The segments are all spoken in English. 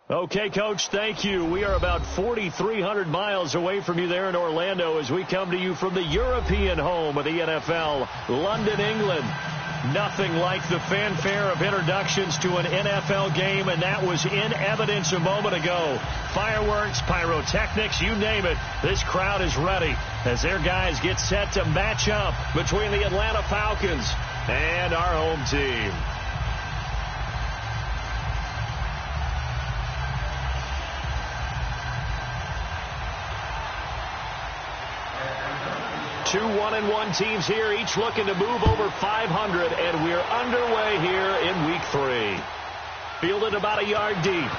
Okay, Coach, thank you. We are about 4,300 miles away from you there in Orlando as we come to you from the European home of the NFL, London, England. Nothing like the fanfare of introductions to an NFL game, and that was in evidence a moment ago. Fireworks, pyrotechnics, you name it. This crowd is ready as their guys get set to match up between the Atlanta Falcons and our home team. Two 1-1 teams here, each looking to move over 500, and we're underway here in week 3. Fielded about a yard deep.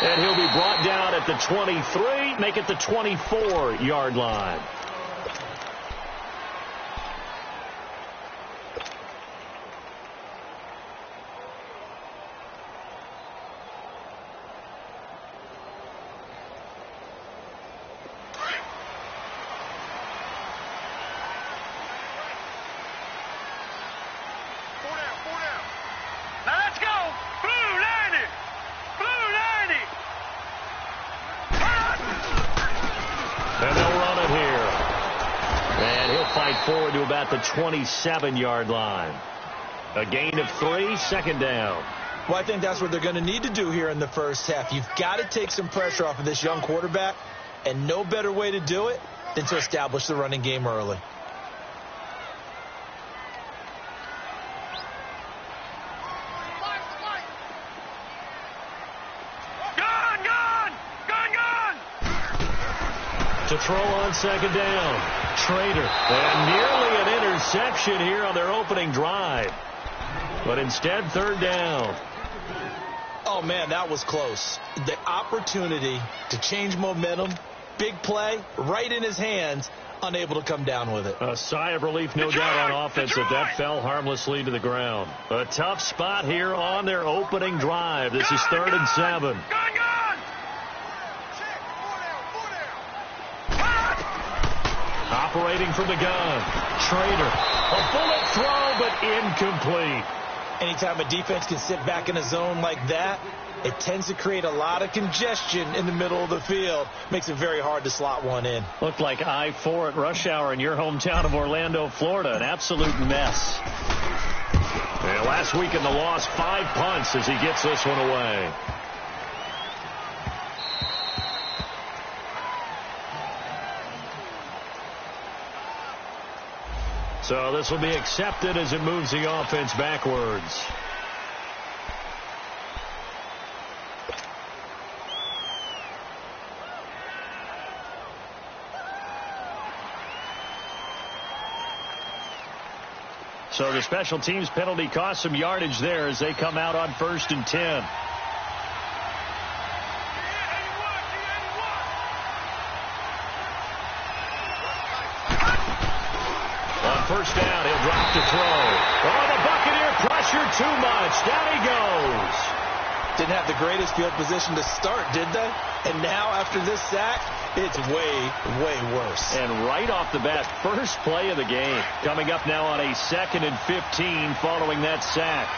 And he'll be brought down at the 23, make it the 24-yard line. Forward to about the 27-yard line. A gain of 3, second down. Well, I think that's what they're going to need to do here in the first half. You've got to take some pressure off of this young quarterback, and no better way to do it than to establish the running game early. To throw on second down. Trader. And nearly an interception here on their opening drive. But instead, third down. Oh, man, that was close. The opportunity to change momentum, big play, right in his hands, unable to come down with it. A sigh of relief, no doubt, on offense if that fell harmlessly to the ground. A tough spot here on their opening drive. This is 3rd and 7. Operating from the gun. Trader. A bullet throw, but incomplete. Anytime a defense can sit back in a zone like that, it tends to create a lot of congestion in the middle of the field. Makes it very hard to slot one in. Looked like I-4 at rush hour in your hometown of Orlando, Florida. An absolute mess. And last week in the loss, 5 punts as he gets this one away. So this will be accepted as it moves the offense backwards. So the special teams penalty cost some yardage there as they come out on 1st and 10. First down, he'll drop to throw. Oh, the Buccaneer pressure too much. Down he goes. Didn't have the greatest field position to start, did they? And now after this sack, it's way, way worse. And right off the bat, first play of the game. Coming up now on a 2nd and 15 following that sack.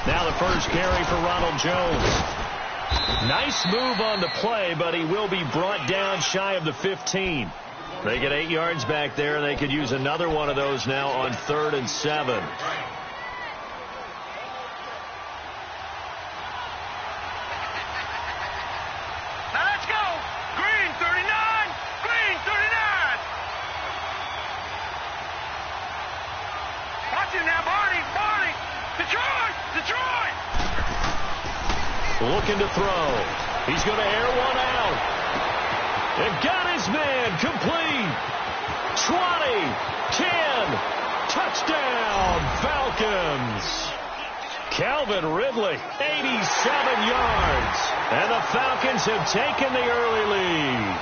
Now the first carry for Ronald Jones. Nice move on the play, but he will be brought down shy of the 15. They get 8 yards back there. They could use another one of those now on 3rd and 7. Now let's go. Green 39. Green 39. Watch him now, Barney. Barney. Detroit. Detroit. Looking to throw. He's going to air one out. And got his man complete. 20, 10, touchdown Falcons. Calvin Ridley, 87 yards. And the Falcons have taken the early lead.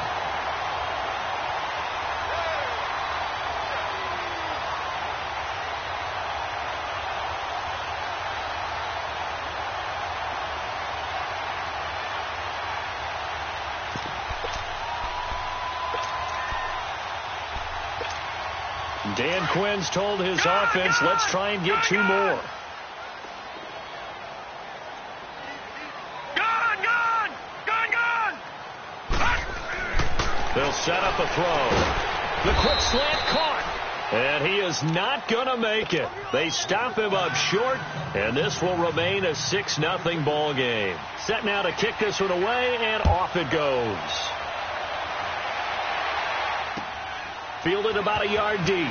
Dan Quinn's told his offense, let's try and get 2 more. They'll set up a throw. The quick slant caught. And he is not going to make it. They stop him up short, and this will remain a 6-0 ball game. Set now to kick this one away, and off it goes. Fielded about a yard deep.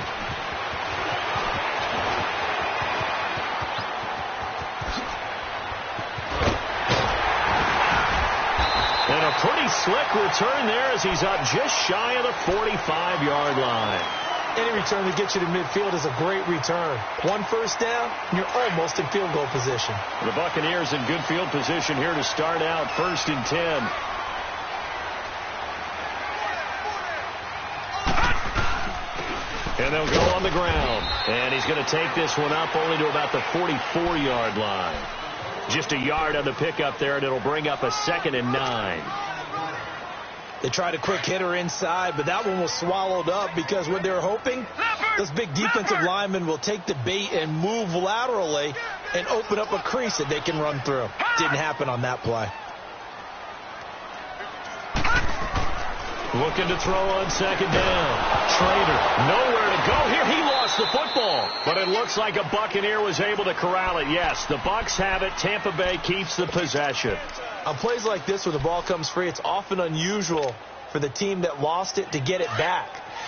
And a pretty slick return there as he's up just shy of the 45-yard line. Any return that gets you to midfield is a great return. 1 first down, and you're almost in field goal position. The Buccaneers in good field position here to start out 1st and 10. And they'll go on the ground. And he's going to take this one up only to about the 44-yard line. Just a yard on the pickup there, and it'll bring up a 2nd and 9. They tried a quick hitter inside, but that one was swallowed up because what they're hoping, those big defensive linemen will take the bait and move laterally and open up a crease that they can run through. Didn't happen on that play. Looking to throw on 2nd down. Trader, nowhere to go here. He lost the football, but it looks like a Buccaneer was able to corral it. Yes, the Bucs have it. Tampa Bay keeps the possession. On plays like this where the ball comes free, it's often unusual for the team that lost it to get it back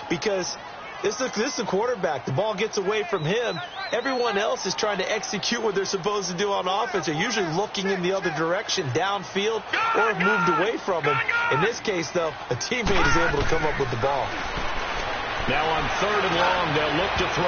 because this is the quarterback. The ball gets away from him. Everyone else is trying to execute what they're supposed to do on offense. They're usually looking in the other direction, downfield, or have moved away from him. In this case, though, a teammate is able to come up with the ball. Now on 3rd and long, they'll look to throw.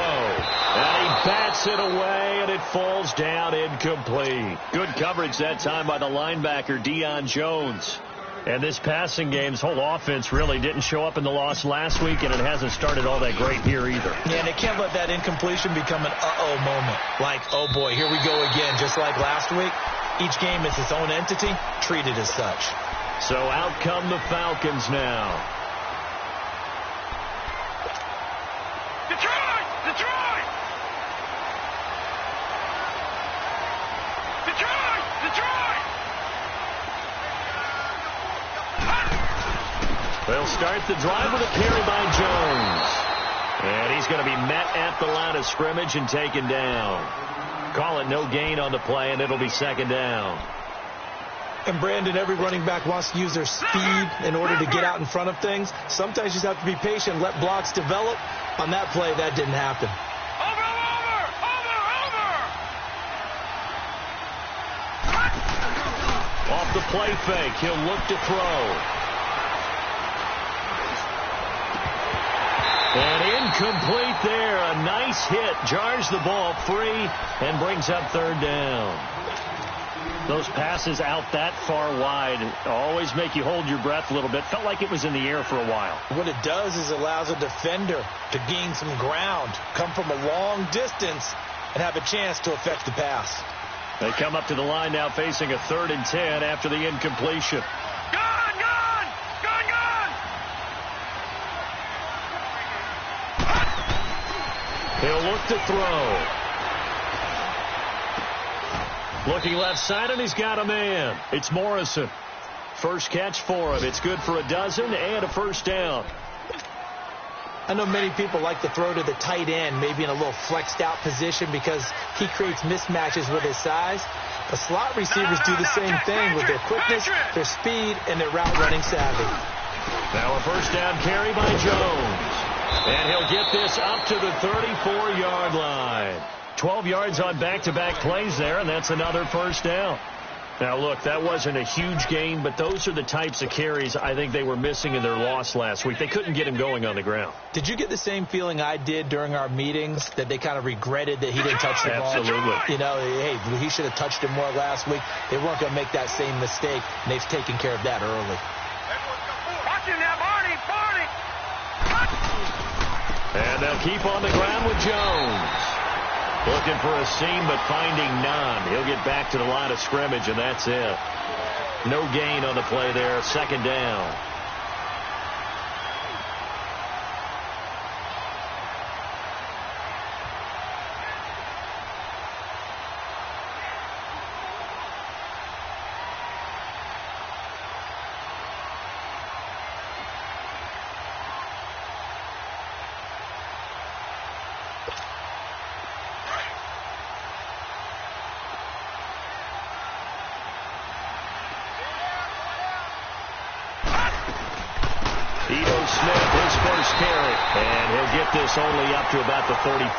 And he bats it away, and it falls down incomplete. Good coverage that time by the linebacker, Deion Jones. And this passing game's whole offense really didn't show up in the loss last week, and it hasn't started all that great here either. Yeah, and they can't let that incompletion become an uh-oh moment. Like, oh boy, here we go again. Just like last week, each game is its own entity, treated as such. So out come the Falcons now. Detroit! Detroit! Detroit! Detroit! They'll start the drive with a carry by Jones. And he's going to be met at the line of scrimmage and taken down. Call it no gain on the play, and it'll be 2nd down. And Brandon, every running back wants to use their speed in order to get out in front of things. Sometimes you just have to be patient, let blocks develop. On that play, that didn't happen. Off the play fake, he'll look to throw. And incomplete there. A nice hit. Jars the ball free and brings up 3rd down. Those passes out that far wide always make you hold your breath a little bit. Felt like it was in the air for a while. What it does is it allows a defender to gain some ground, come from a long distance, and have a chance to affect the pass. They come up to the line now facing a 3rd and 10 after the incompletion. He'll look to throw. Looking left side, and he's got a man. It's Morrison. First catch for him. It's good for a dozen and a 1st down. I know many people like to throw to the tight end, maybe in a little flexed out position because he creates mismatches with his size. The slot receivers do the same thing with their quickness, their speed, and their route running savvy. Now a 1st down carry by Jones. And he'll get this up to the 34-yard line. 12 yards on back-to-back plays there, and that's another 1st down. Now, look, that wasn't a huge gain, but those are the types of carries I think they were missing in their loss last week. They couldn't get him going on the ground. Did you get the same feeling I did during our meetings, that they kind of regretted that he didn't touch the ball? Absolutely. You know, hey, he should have touched it more last week. They weren't going to make that same mistake, and they've taken care of that early. Watching that, Barney! And they'll keep on the ground with Jones. Looking for a seam, but finding none. He'll get back to the line of scrimmage, and that's it. No gain on the play there. 2nd down. Ito Smith, his first carry. And he'll get this only up to about the 35.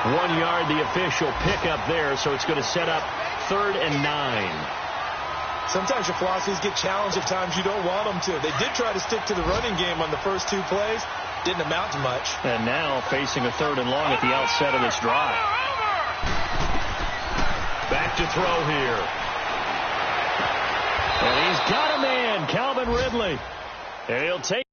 1 yard, the official pickup there, so it's going to set up 3rd and 9. Sometimes your philosophies get challenged at times you don't want them to. They did try to stick to the running game on the first 2 plays. Didn't amount to much. And now facing a 3rd and long at the outset of this drive. Back to throw here. And he's got a man, Calvin Ridley. And he'll take.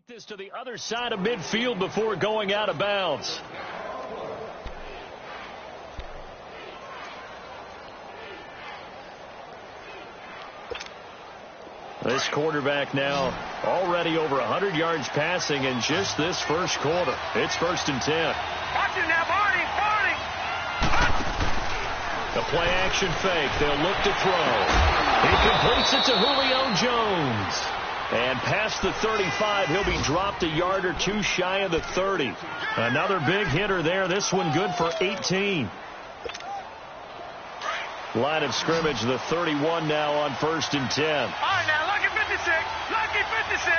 This to the other side of midfield before going out of bounds. This quarterback now already over 100 yards passing in just this first quarter. It's 1st and 10. Watch it now, Barney. A play action fake. They'll look to throw. He completes it to Julio Jones. And past the 35, he'll be dropped a yard or 2 shy of the 30. Another big hitter there. This one good for 18. Line of scrimmage, the 31 now on 1st and 10. All right, now, lucky 56. Lucky 56.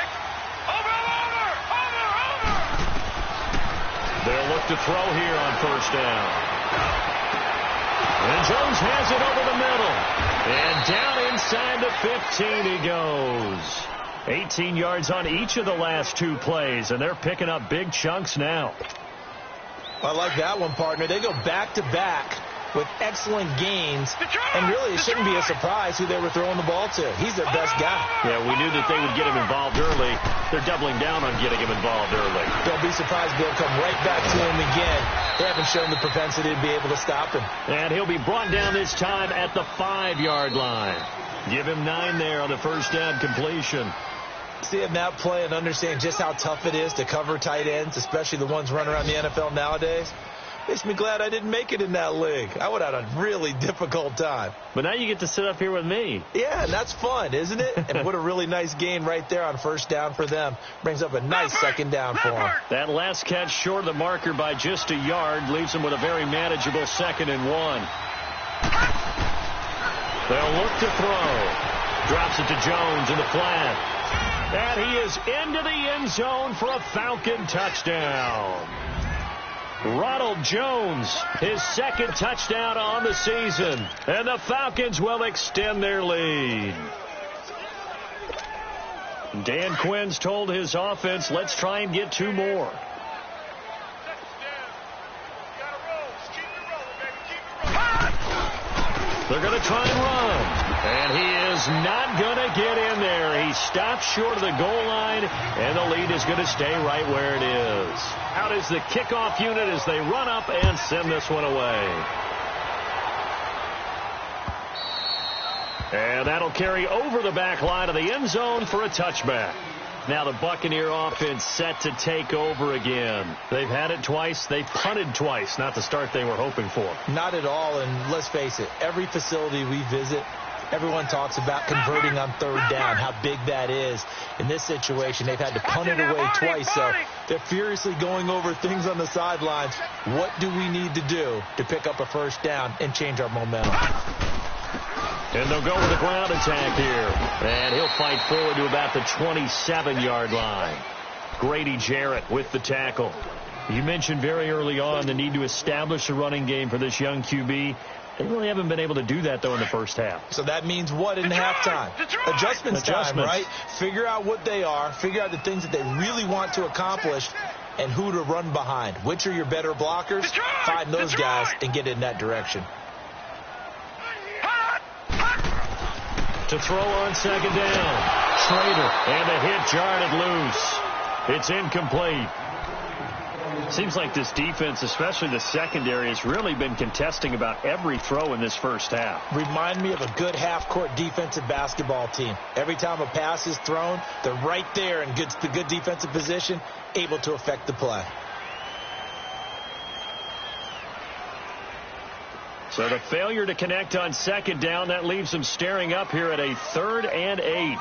Over. They'll look to throw here on 1st down. And Jones has it over the middle. And down inside the 15 he goes. 18 yards on each of the last 2 plays, and they're picking up big chunks now. I like that one, partner. They go back-to-back with excellent gains, and really it shouldn't be a surprise who they were throwing the ball to. He's their best guy. Yeah, we knew that they would get him involved early. They're doubling down on getting him involved early. Don't be surprised they'll come right back to him again. They haven't shown the propensity to be able to stop him. And he'll be brought down this time at the 5-yard line. Give him 9 there on the 1st down completion. Seeing that play and understand just how tough it is to cover tight ends, especially the ones running around the NFL nowadays, makes me glad I didn't make it in that league. I would have had a really difficult time. But now you get to sit up here with me. Yeah, and that's fun, isn't it? And what a really nice gain right there on 1st down for them. Brings up a nice 2nd down for them. That last catch short of the marker by just a yard leaves them with a very manageable 2nd and 1. They'll look to throw. Drops it to Jones in the flat. And he is into the end zone for a Falcon touchdown. Ronald Jones, his 2nd touchdown on the season. And the Falcons will extend their lead. Dan Quinn's told his offense, let's try and get 2 more. They're going to try and run. And he is not going to get in there. He stops short of the goal line, and the lead is going to stay right where it is. Out is the kickoff unit as they run up and send this one away. And that'll carry over the back line of the end zone for a touchback. Now the Buccaneer offense set to take over again. They've had it twice. They've punted twice. Not the start they were hoping for. Not at all, and let's face it, every facility we visit, everyone talks about converting on 3rd down, how big that is. In this situation, they've had to punt it away twice, so they're furiously going over things on the sidelines. What do we need to do to pick up a 1st down and change our momentum? And they'll go with a ground attack here. And he'll fight forward to about the 27-yard line. Grady Jarrett with the tackle. You mentioned very early on the need to establish a running game for this young QB. They really haven't been able to do that, though, in the first half. So that means what in halftime? Adjustments time, right? Figure out what they are. Figure out the things that they really want to accomplish and who to run behind. Which are your better blockers? Find those guys and get in that direction. To throw on second down. Schrader. And the hit jarred loose. It's incomplete. Seems like this defense, especially the secondary, has really been contesting about every throw in this first half. Remind me of a good half-court defensive basketball team. Every time a pass is thrown, they're right there in good defensive position, able to affect the play. So the failure to connect on second down, that leaves them staring up here at a 3rd and 8.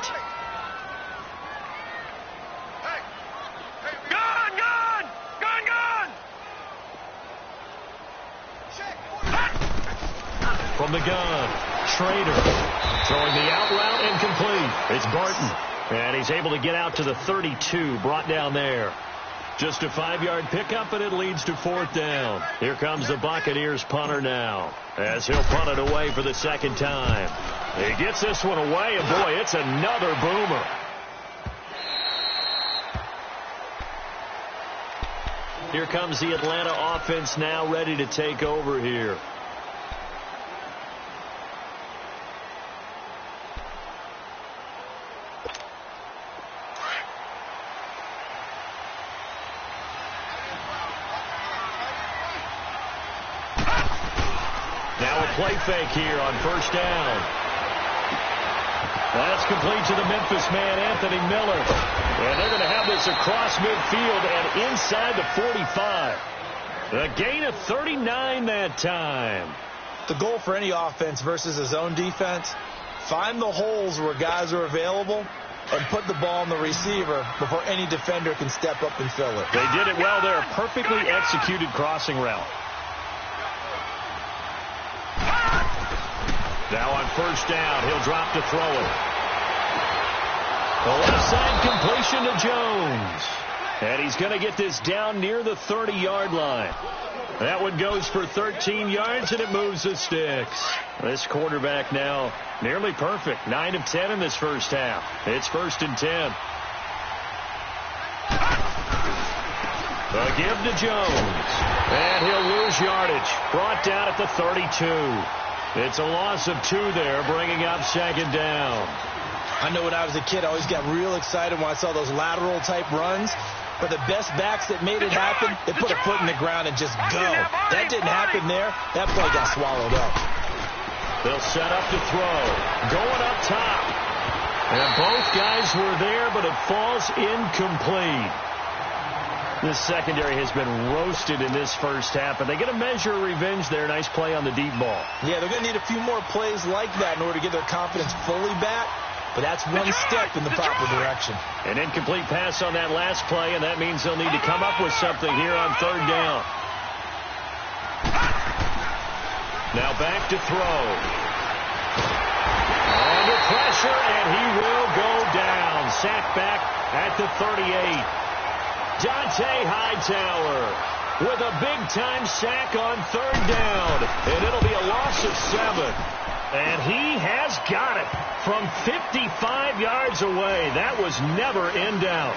From the gun, Schrader throwing the out route incomplete. It's Barton, and he's able to get out to the 32, brought down there. Just a 5-yard pickup, and it leads to 4th down. Here comes the Buccaneers punter now, as he'll punt it away for the second time. He gets this one away, and boy, it's another boomer. Here comes the Atlanta offense now, ready to take over here. Play fake here on first down. That's complete to the Memphis man, Anthony Miller. And they're going to have this across midfield and inside the 45. A gain of 39 that time. The goal for any offense versus his own defense, find the holes where guys are available and put the ball on the receiver before any defender can step up and fill it. They did it well there. Perfectly executed crossing route. Now on first down, he'll drop to throw it. The left side completion to Jones. And he's going to get this down near the 30-yard line. That one goes for 13 yards, and it moves the sticks. This quarterback now nearly perfect. 9 of 10 in this first half. It's 1st and 10. A give to Jones. And he'll lose yardage. Brought down at the 32. It's a loss of 2 there, bringing up second down. I know when I was a kid, I always got real excited when I saw those lateral-type runs. But the best backs that made it happen, they put a foot in the ground and just go. That didn't happen there. That play got swallowed up. They'll set up to throw. Going up top. And both guys were there, but it falls incomplete. This secondary has been roasted in this first half, but they get a measure of revenge there. Nice play on the deep ball. Yeah, they're going to need a few more plays like that in order to get their confidence fully back, but that's one step in the proper direction. An incomplete pass on that last play, and that means they'll need to come up with something here on third down. Now back to throw. Under pressure, and he will go down. Sacked back at the 38. Dante Hightower with a big-time sack on third down. And it'll be a loss of 7. And he has got it from 55 yards away. That was never in doubt.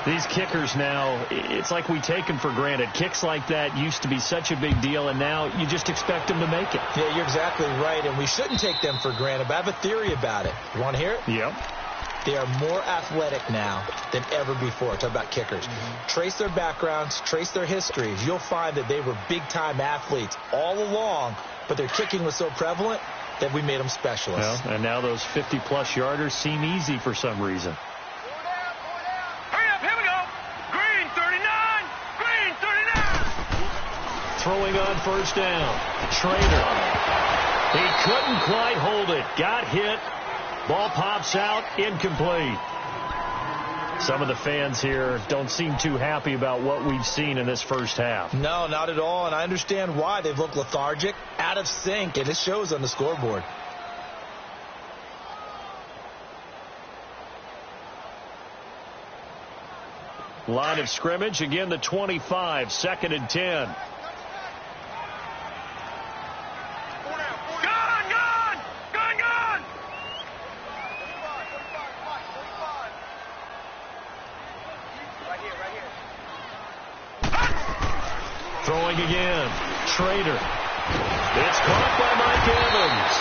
These kickers now, it's like we take them for granted. Kicks like that used to be such a big deal, and now you just expect them to make it. Yeah, you're exactly right, and we shouldn't take them for granted. But I have a theory about it. You want to hear it? Yep. They are more athletic now than ever before. Talk about kickers. Trace their backgrounds, trace their histories. You'll find that they were big-time athletes all along, but their kicking was so prevalent that we made them specialists. Well, and now those 50-plus yarders seem easy for some reason. Hurry up, here we go. Green 39, green 39. Throwing on first down. Schrader. He couldn't quite hold it. Got hit. Ball pops out, incomplete. Some of the fans here don't seem too happy about what we've seen in this first half. No, not at all, and I understand why. They've looked lethargic, out of sync, and it shows on the scoreboard. Line of scrimmage, again the 25, 2nd and 10. Throwing again. Schrader. It's caught by Mike Evans.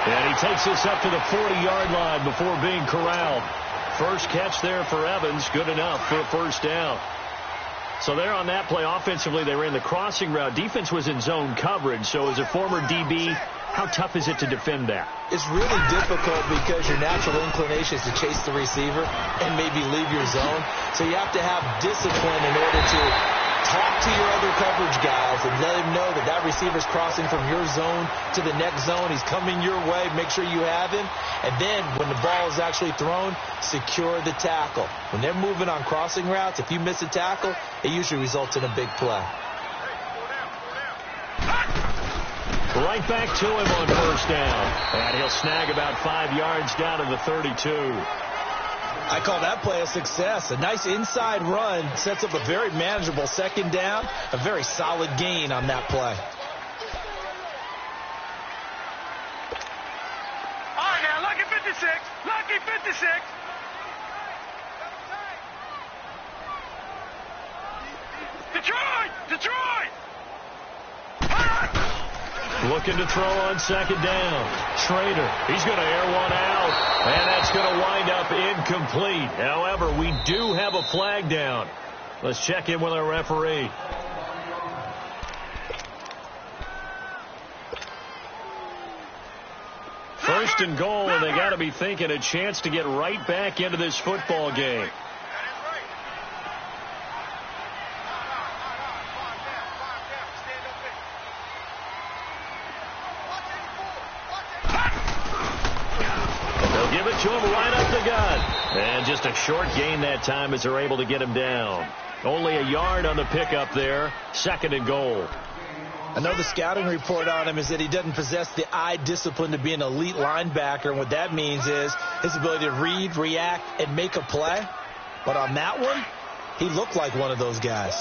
And he takes this up to the 40-yard line before being corralled. First catch there for Evans. Good enough for a first down. So there on that play, offensively, they ran the crossing route. Defense was in zone coverage. So as a former DB, how tough is it to defend that? It's really difficult because your natural inclination is to chase the receiver and maybe leave your zone. So you have to have discipline in order to talk to your other coverage guys and let him know that that receiver's crossing from your zone to the next zone. He's coming your way. Make sure you have him. And then when the ball is actually thrown, secure the tackle. When they're moving on crossing routes, if you miss a tackle, it usually results in a big play. Right back to him on first down. And he'll snag about 5 yards down to the 32. I call that play a success. A nice inside run sets up a very manageable second down. A very solid gain on that play. All right, now, lucky 56. Lucky 56. Detroit! Detroit! Looking to throw on second down. Schrader, he's going to air one out, and that's going to wind up incomplete. However, we do have a flag down. Let's check in with our referee. First and goal, and they got to be thinking a chance to get right back into this football game. Give it to him right up the gut. And just a short gain that time as they're able to get him down. Only a yard on the pickup there. Second and goal. I know the scouting report on him is that he doesn't possess the eye discipline to be an elite linebacker. And what that means is his ability to read, react, and make a play. But on that one, he looked like one of those guys.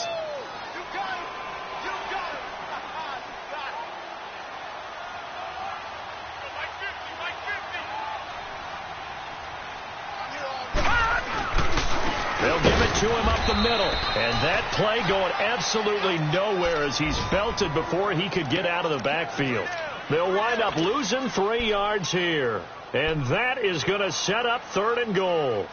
They'll give it to him up the middle. And that play going absolutely nowhere as he's belted before he could get out of the backfield. They'll wind up losing 3 yards here. And that is going to set up third and goal.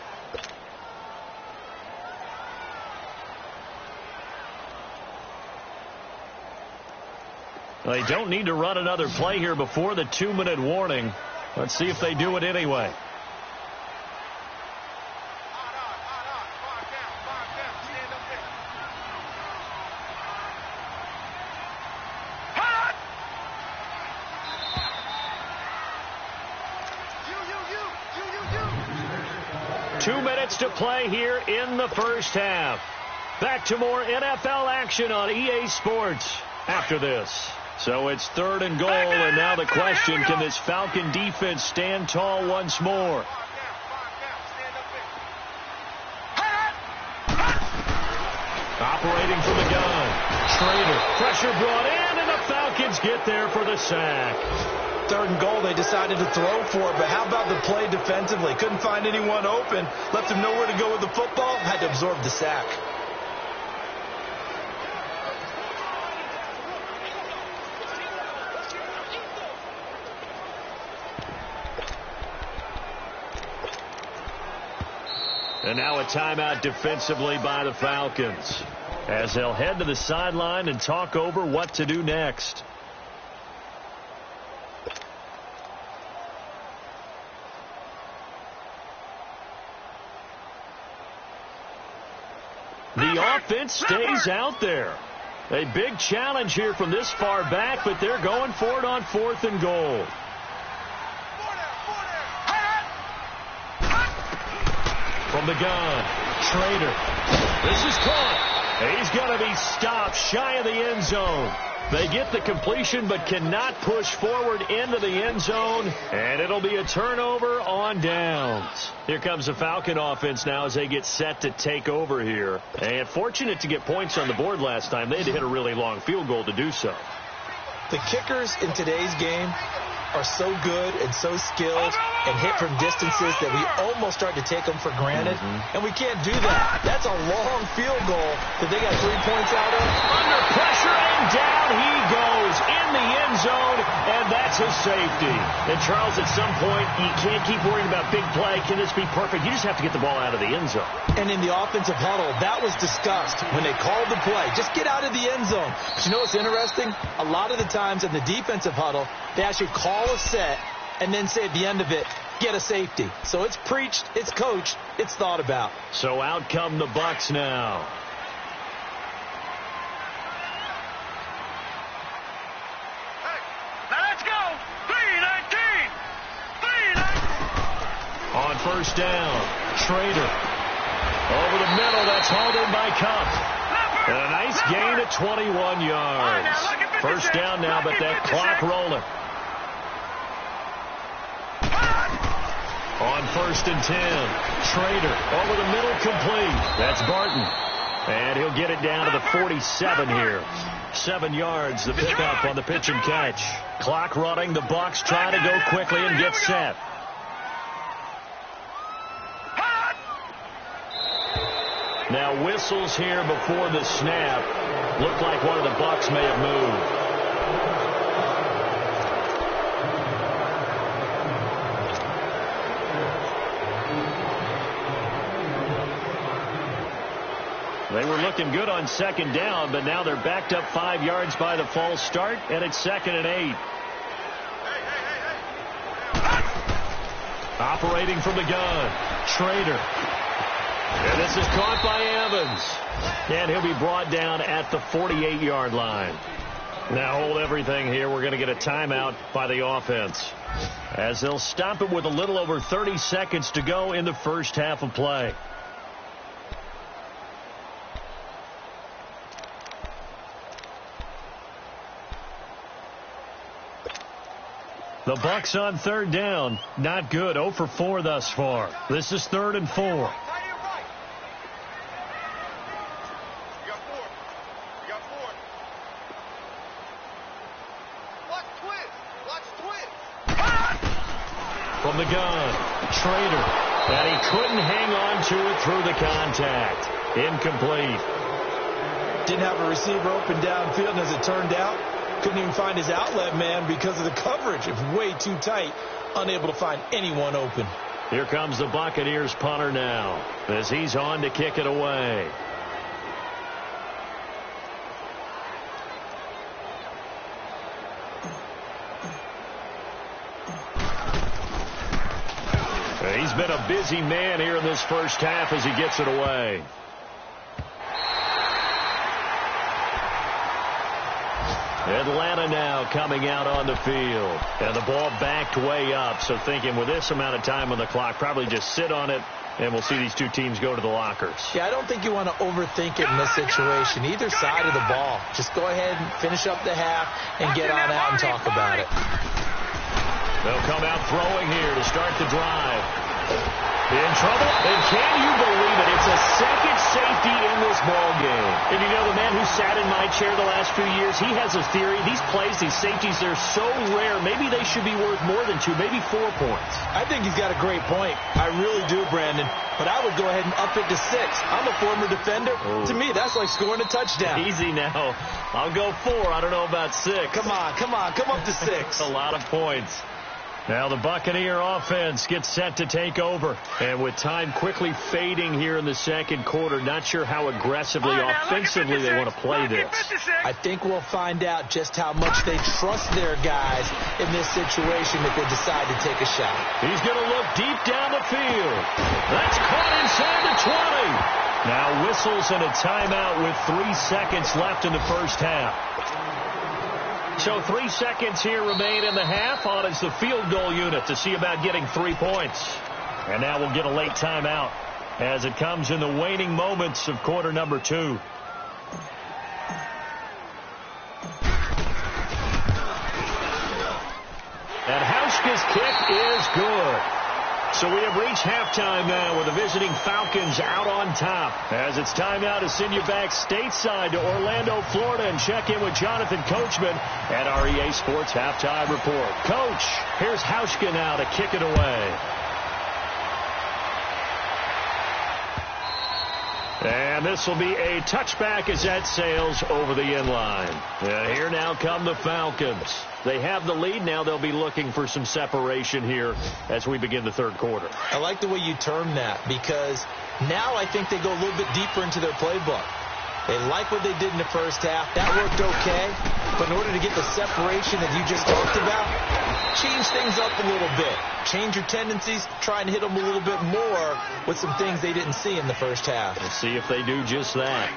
They don't need to run another play here before the 2-minute warning. Let's see if they do it anyway. To play here in the first half. Back to more NFL action on EA Sports after this. So it's third and goal, and now the question, can this Falcon defense stand tall once more? Operating from the gun. Schrader, pressure brought in, and the Falcons get there for the sack. Third and goal, they decided to throw for it, but how about the play defensively? Couldn't find anyone open, left him nowhere to go with the football, had to absorb the sack. And now a timeout defensively by the Falcons as they'll head to the sideline and talk over what to do next. The offense stays out there. A big challenge here from this far back, but they're going for it on fourth and goal. From the gun, Schrader. This is caught. He's going to be stopped shy of the end zone. They get the completion but cannot push forward into the end zone, and it'll be a turnover on downs. Here comes the Falcon offense now as they get set to take over here. And fortunate to get points on the board last time. They had to hit a really long field goal to do so. The kickers in today's game are so good and so skilled and hit from distances that we almost start to take them for granted. And we can't do that. That's a long field goal that they got 3 points out of. Under pressure, and down he goes in the end zone, and that's a safety. And, Charles, at some point, you can't keep worrying about big play. Can this be perfect? You just have to get the ball out of the end zone. And in the offensive huddle, that was discussed when they called the play. Just get out of the end zone. But you know what's interesting? A lot of the times in the defensive huddle, they actually call a set and then say at the end of it, get a safety. So it's preached, it's coached, it's thought about. So out come the Bucs now. Now let's go. 3-19. 3-19. On first down, Schrader. Over the middle, that's hauled in by Kupp. And a nice gain at 21 yards. First down now, but that clock rolling. On first and 10, Schrader over the middle, complete. That's Barton. And he'll get it down to the 47 here. 7 yards, the pickup on the pitch and catch. Clock running, the Bucs trying to go quickly and get set. Now whistles here before the snap. Looked like one of the Bucs may have moved. They were looking good on second down, but now they're backed up 5 yards by the false start, and it's 2nd and 8. Operating from the gun, Schrader. And this is caught by Evans. And he'll be brought down at the 48-yard line. Now hold everything here. We're going to get a timeout by the offense, as they'll stop it with a little over 30 seconds to go in the first half of play. The Bucs on third down. Not good. 0 for 4 thus far. This is 3rd and 4. You got 4. Watch twist. From the gun, Schrader. And he couldn't hang on to it through the contact. Incomplete. Didn't have a receiver open downfield, and as it turned out, couldn't even find his outlet man because of the coverage. It was way too tight. Unable to find anyone open. Here comes the Buccaneers punter now, as he's on to kick it away. He's been a busy man here in this first half as he gets it away. Atlanta now coming out on the field. And the ball backed way up. So thinking with this amount of time on the clock, probably just sit on it, and we'll see these two teams go to the lockers. Yeah, I don't think you want to overthink it in this situation. Either side of the ball. Just go ahead and finish up the half and get on out and talk about it. They'll come out throwing here to start the drive. In trouble, and can you believe it? It's a second safety in this ball game. And you know, the man who sat in my chair the last few years, he has a theory. These plays, these safeties, they're so rare. Maybe they should be worth more than 2, maybe 4 points. I think he's got a great point. I really do, Brandon. But I would go ahead and up it to 6. I'm a former defender. Ooh. To me, that's like scoring a touchdown. Easy now. I'll go 4. I don't know about 6. Come on. Come up to 6. That's a lot of points. Now the Buccaneer offense gets set to take over. And with time quickly fading here in the second quarter, not sure how aggressively, offensively they want to play this. I think we'll find out just how much they trust their guys in this situation if they decide to take a shot. He's going to look deep down the field. That's caught inside the 20. Now whistles and a timeout with 3 seconds left in the first half. So 3 seconds here remain in the half. On is the field goal unit to see about getting 3 points. And now we'll get a late timeout as it comes in the waning moments of quarter number 2. And Hauschka's kick is good. So we have reached halftime now with the visiting Falcons out on top. As it's time now to send you back stateside to Orlando, Florida, and check in with Jonathan Coachman at our EA Sports Halftime Report. Coach, here's Hauschka now to kick it away. And this will be a touchback as that sails over the end line. And here now come the Falcons. They have the lead. Now they'll be looking for some separation here as we begin the third quarter. I like the way you term that, because now I think they go a little bit deeper into their playbook. They like what they did in the first half. That worked okay. But in order to get the separation that you just talked about, change things up a little bit. Change your tendencies. Try and hit them a little bit more with some things they didn't see in the first half. Let's see if they do just that.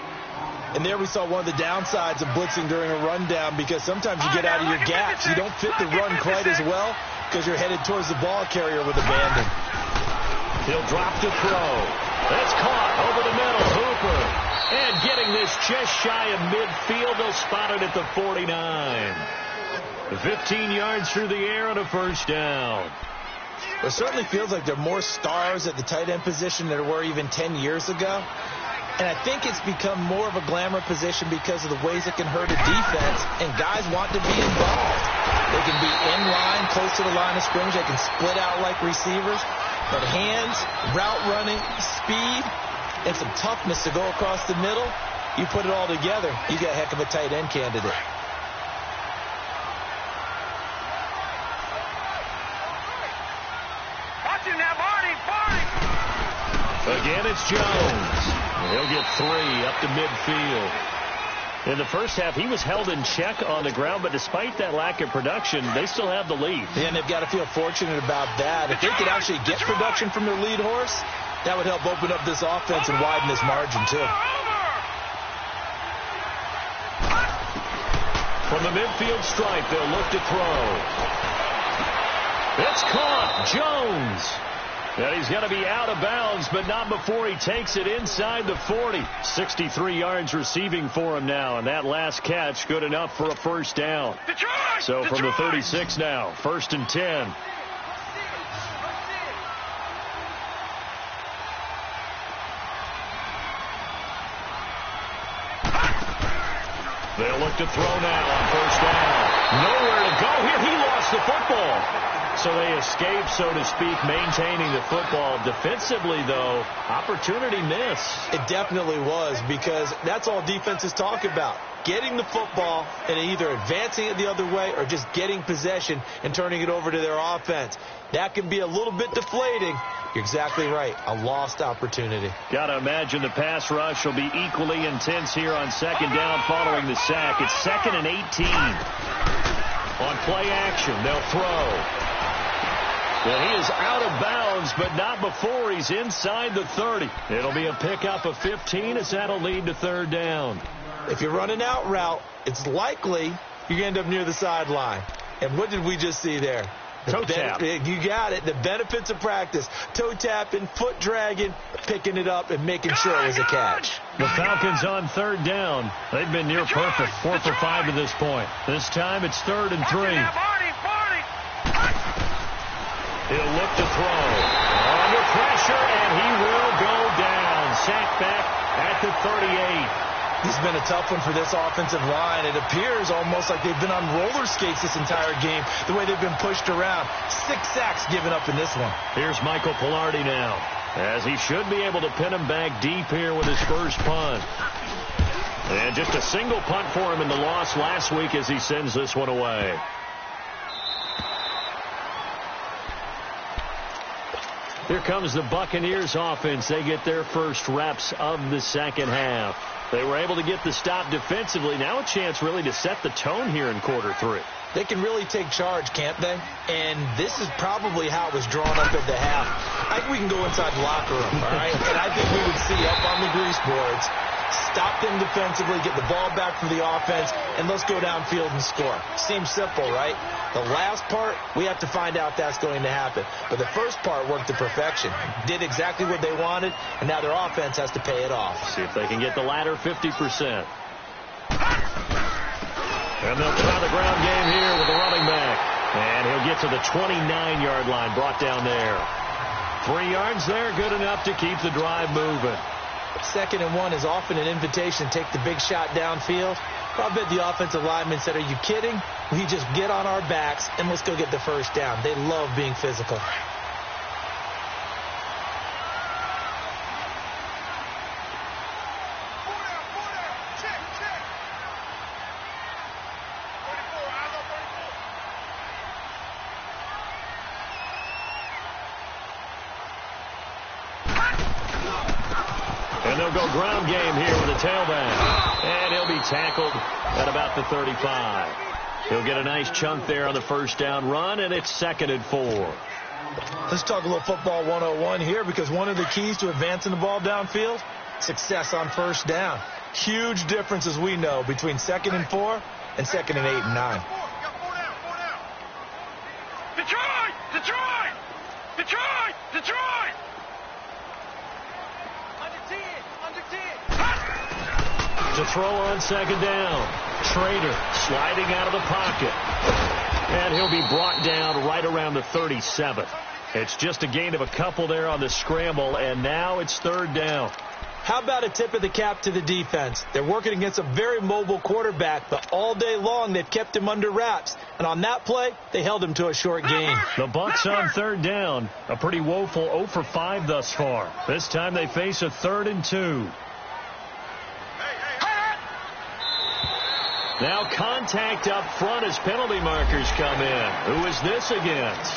And there we saw one of the downsides of blitzing during a rundown, because sometimes you get out of your gaps. You don't fit the run quite as well because you're headed towards the ball carrier with abandon. He'll drop to throw. That's caught over the middle. Hooper. And getting this just shy of midfield. They'll spot it at the 49. 15 yards through the air and a first down. It certainly feels like there are more stars at the tight end position than there were even 10 years ago. And I think it's become more of a glamour position because of the ways it can hurt a defense, and guys want to be involved. They can be in line, close to the line of scrimmage. They can split out like receivers. But hands, route running, speed, and some toughness to go across the middle, you put it all together, you got a heck of a tight end candidate. Watch him now, Marty. Again, it's Jones. He'll get 3 up to midfield. In the first half, he was held in check on the ground, but despite that lack of production, they still have the lead. Yeah, and they've got to feel fortunate about that. If they could actually get production from their lead horse, that would help open up this offense and widen this margin, too. From the midfield stripe, they'll look to throw. It's caught. Jones. And he's going to be out of bounds, but not before he takes it inside the 40. 63 yards receiving for him now, and that last catch good enough for a first down. So from the 36 now, 1st and 10. They'll look to throw now on first down. Nowhere to go here. He lost the football. So they escape, so to speak, maintaining the football. Defensively, though, opportunity missed. It definitely was, because that's all defenses talk about. Getting the football and either advancing it the other way or just getting possession and turning it over to their offense. That can be a little bit deflating. You're exactly right. A lost opportunity. Got to imagine the pass rush will be equally intense here on second down following the sack. It's 2nd and 18. On play action, they'll throw. Well, he is out of bounds, but not before he's inside the 30. It'll be a pickup of 15 as that'll lead to 3rd down. If you're running out route, it's likely you're going to end up near the sideline. And what did we just see there? Toe tap. You got it. The benefits of practice. Toe tapping, foot dragging, picking it up, and making sure it was a catch. The Falcons on 3rd down. They've been near perfect, 4 for 5 to this point. This time it's 3rd and 3. He'll look to throw. Under pressure, and he will go down. Sacked back at the 38. This has been a tough one for this offensive line. It appears almost like they've been on roller skates this entire game, the way they've been pushed around. 6 sacks given up in this one. Here's Michael Pilardi now, as he should be able to pin him back deep here with his first punt. And just a single punt for him in the loss last week as he sends this one away. Here comes the Buccaneers offense. They get their first reps of the second half. They were able to get the stop defensively. Now a chance really to set the tone here in quarter 3. They can really take charge, can't they? And this is probably how it was drawn up at the half. I think we can go inside the locker room, all right? And I think we would see up on the grease boards, stop them defensively, get the ball back from the offense, and let's go downfield and score. Seems simple, right? The last part, we have to find out that's going to happen. But the first part worked to perfection. Did exactly what they wanted, and now their offense has to pay it off. See if they can get the latter 50%. And they'll try the ground game here with the running back. And he'll get to the 29-yard line, brought down there. 3 yards there, good enough to keep the drive moving. 2nd and 1 is often an invitation to take the big shot downfield. I bet the offensive lineman said, are you kidding? We just get on our backs and let's go get the first down. They love being physical. And they'll go ground game here with a tailback. And he'll be tackled at about the 35. He'll get a nice chunk there on the first down run, and it's 2nd and 4. Let's talk a little football 101 here, because one of the keys to advancing the ball downfield, success on first down. Huge difference, as we know, between 2nd and 4 and 2nd and 8 and 9. Detroit! Detroit! Detroit! Detroit! To throw on 2nd down. Trader sliding out of the pocket. And he'll be brought down right around the 37th. It's just a gain of a couple there on the scramble, and now it's 3rd down. How about a tip of the cap to the defense? They're working against a very mobile quarterback, but all day long they've kept him under wraps. And on that play, they held him to a short gain. The Bucs on 3rd down. A pretty woeful 0 for 5 thus far. This time they face a 3rd and 2. Now contact up front as penalty markers come in. Who is this against?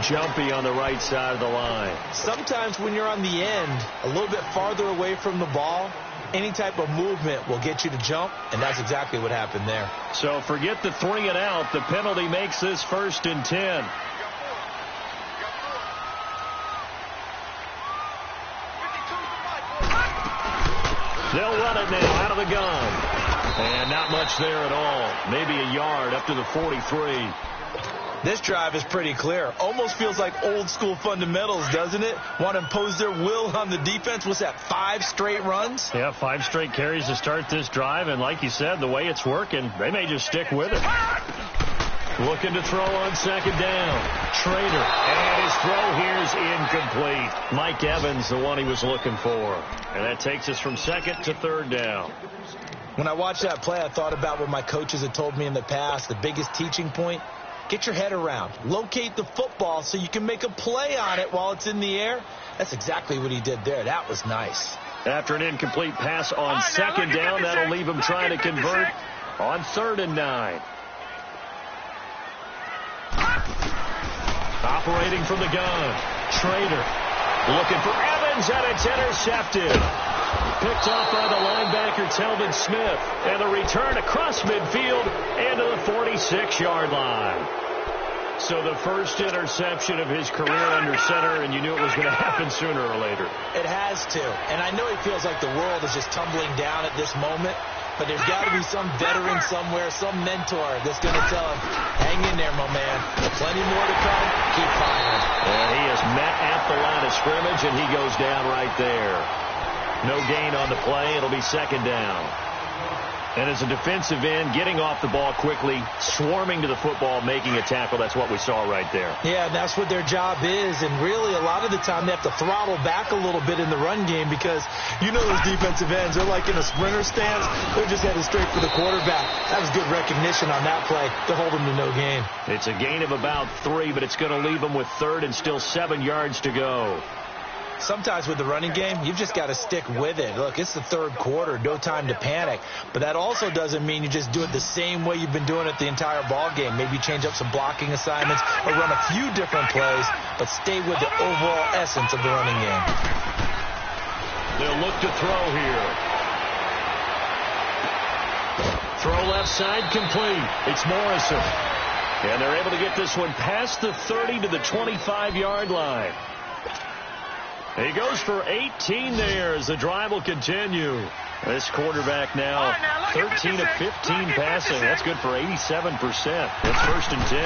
Jumpy on the right side of the line. Sometimes when you're on the end, a little bit farther away from the ball, any type of movement will get you to jump, and that's exactly what happened there. So forget the 3 and out. The penalty makes this 1st and 10. They'll run it now out of the gun. And not much there at all. Maybe a yard up to the 43. This drive is pretty clear. Almost feels like old school fundamentals, doesn't it? Want to impose their will on the defense. What's that, 5 straight runs? Yeah, 5 straight carries to start this drive. And like you said, the way it's working, they may just stick with it. Looking to throw on 2nd down. Trader. And his throw here is incomplete. Mike Evans, the one he was looking for. And that takes us from 2nd to 3rd down. When I watched that play, I thought about what my coaches had told me in the past. The biggest teaching point, get your head around. Locate the football so you can make a play on it while it's in the air. That's exactly what he did there. That was nice. After an incomplete pass on 2nd down, that'll leave him trying to convert on 3rd and 9. Operating from the gun. Trader looking for Evans, and it's intercepted. Picked off by the linebacker, Telvin Smith. And the return across midfield into the 46-yard line. So the first interception of his career under center, and you knew it was going to happen sooner or later. It has to. And I know he feels like the world is just tumbling down at this moment. But there's got to be some veteran somewhere, some mentor that's going to tell him, hang in there, my man. Plenty more to come. Keep firing. And he is met at the line of scrimmage, and he goes down right there. No gain on the play. It'll be 2nd down. And as a defensive end, getting off the ball quickly, swarming to the football, making a tackle, that's what we saw right there. Yeah, that's what their job is. And really, a lot of the time, they have to throttle back a little bit in the run game because you know those defensive ends, they're like in a sprinter stance. They're just headed straight for the quarterback. That was good recognition on that play to hold them to no gain. It's a gain of about 3, but it's going to leave them with 3rd and still 7 yards to go. Sometimes with the running game, you've just got to stick with it. Look, it's the 3rd quarter, no time to panic. But that also doesn't mean you just do it the same way you've been doing it the entire ball game. Maybe change up some blocking assignments or run a few different plays, but stay with the overall essence of the running game. They'll look to throw here. Throw left side complete. It's Morrison. And they're able to get this one past the 30 to the 25-yard line. He goes for 18 there as the drive will continue. This quarterback now 13 of 15 passing. That's good for 87%. It's 1st and 10.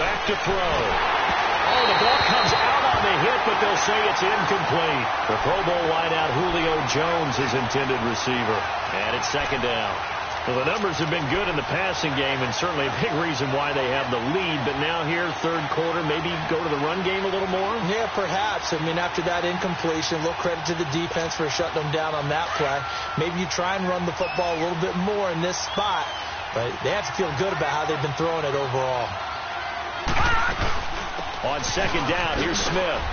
Back to throw. Oh, the ball comes out on the hit, but they'll say it's incomplete. The Pro Bowl wideout Julio Jones, his intended receiver. And it's 2nd down. Well, the numbers have been good in the passing game, and certainly a big reason why they have the lead. But now here, 3rd quarter, maybe go to the run game a little more? Yeah, perhaps. I mean, after that incompletion, a little credit to the defense for shutting them down on that play. Maybe you try and run the football a little bit more in this spot. But they have to feel good about how they've been throwing it overall. On 2nd down, here's Smith.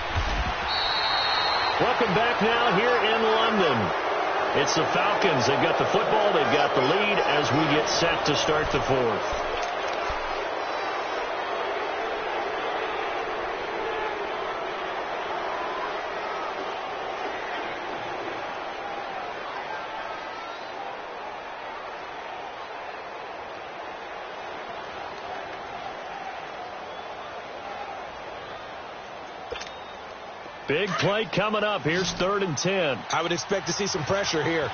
Welcome back now here in London. It's the Falcons. They've got the football. They've got the lead as we get set to start the 4th. Big play coming up. Here's 3rd and 10. I would expect to see some pressure here.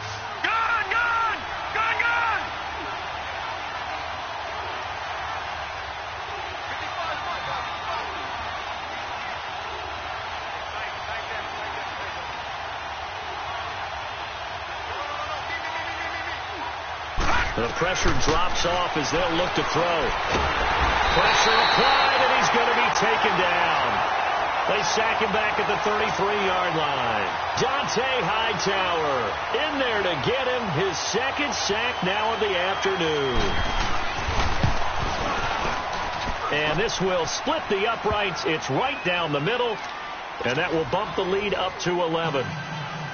The pressure drops off as they'll look to throw. Pressure applied, and he's going to be taken down. They sack him back at the 33-yard line. Dante Hightower in there to get him his 2nd sack now of the afternoon. And this will split the uprights. It's right down the middle, and that will bump the lead up to 11.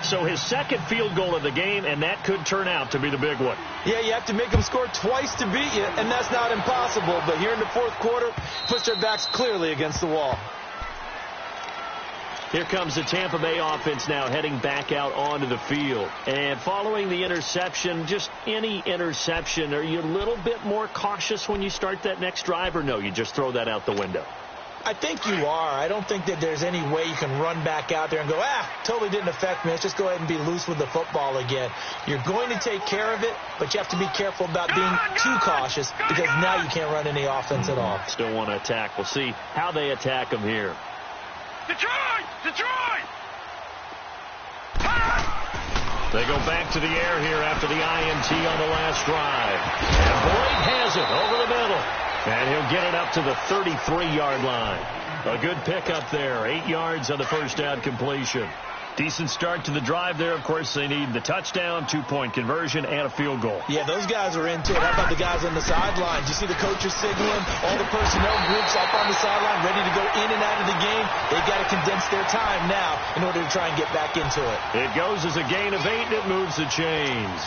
So his 2nd field goal of the game, and that could turn out to be the big one. Yeah, you have to make them score twice to beat you, and that's not impossible. But here in the 4th quarter, push their backs clearly against the wall. Here comes the Tampa Bay offense now heading back out onto the field. And following the interception, just any interception, are you a little bit more cautious when you start that next drive, or no, you just throw that out the window? I think you are. I don't think that there's any way you can run back out there and go, totally didn't affect me. Let's just go ahead and be loose with the football again. You're going to take care of it, but you have to be careful about being too cautious because now you can't run any offense at all. Still want to attack. We'll see how they attack them here. Detroit! Detroit! They go back to the air here after the INT on the last drive. And Boyd has it over the middle. And he'll get it up to the 33-yard line. A good pickup there. 8 yards on the first down completion. Decent start to the drive there. Of course, they need the touchdown, 2-point conversion, and a field goal. Yeah, those guys are into it. How about the guys on the sidelines? You see the coaches signaling, all the personnel groups up on the sideline, ready to go in and out of the game. They've got to condense their time now in order to try and get back into it. It goes as a gain of 8, and it moves the chains.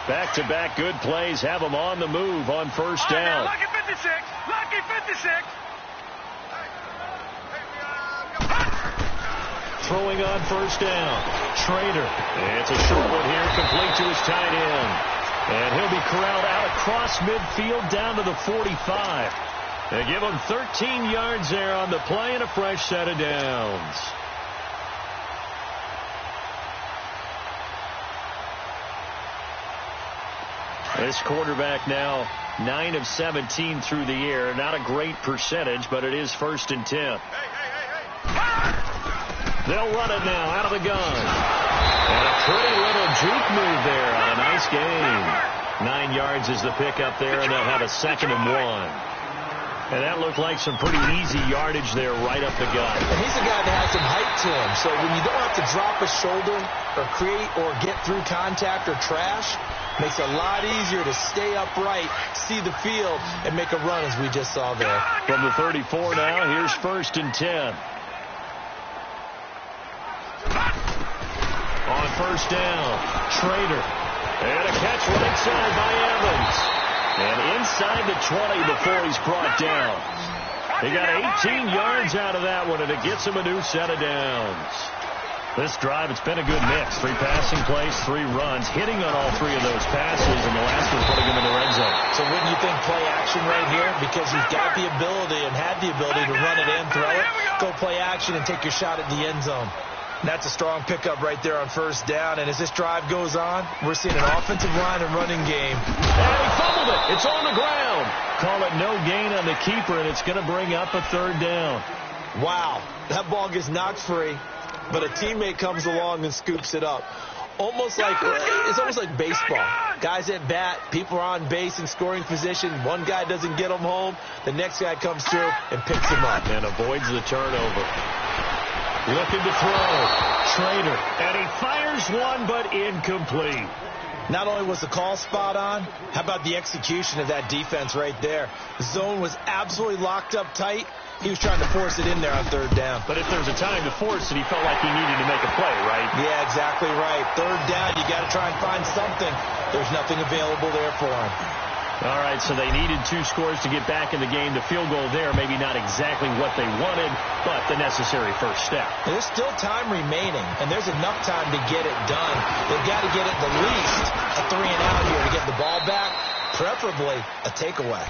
Back-to-back good plays have them on the move on first down. Lucky 56. Lucky 56. Throwing on first down. Schrader. It's a short one here, complete to his tight end. And he'll be corralled out across midfield down to the 45. They give him 13 yards there on the play and a fresh set of downs. This quarterback now 9 of 17 through the air. Not a great percentage, but it is 1st and 10. They'll run it now out of the gun. And a pretty little juke move there on a nice gain. 9 yards is the pickup there, and they'll have a 2nd and 1. And that looked like some pretty easy yardage there right up the gut. And he's a guy that has some height to him. So when you don't have to drop a shoulder or create or get through contact or trash, makes it a lot easier to stay upright, see the field, and make a run as we just saw there. From the 34 now, here's 1st and 10. On first down, Schrader. And a catch right side by Evans. And inside the 20 before he's brought down. He got 18 yards out of that one, and it gets him a new set of downs. This drive, it's been a good mix. 3 passing plays, 3 runs, hitting on all 3 of those passes, and the last one putting him in the red zone. So wouldn't you think play action right here? Because you've got the ability and had the ability to run it and throw it. Go play action and take your shot at the end zone. And that's a strong pickup right there on first down. And as this drive goes on, we're seeing an offensive line and running game. And he fumbled it. It's on the ground. Call it no gain on the keeper, and it's going to bring up a 3rd down. Wow. That ball gets knocked free, but a teammate comes along and scoops it up. It's almost like baseball. Guys at bat, people are on base in scoring position. One guy doesn't get them home. The next guy comes through and picks him up. And avoids the turnover. Looking to throw. Schrader. And he fires one, but incomplete. Not only was the call spot on, how about the execution of that defense right there? The zone was absolutely locked up tight. He was trying to force it in there on 3rd down. But if there's a time to force it, he felt like he needed to make a play, right? Yeah, exactly right. 3rd down, you got to try and find something. There's nothing available there for him. All right, so they needed 2 scores to get back in the game. The field goal there, maybe not exactly what they wanted, but the necessary first step. There's still time remaining, and there's enough time to get it done. They've got to get it the least a 3 and out here to get the ball back, preferably a takeaway.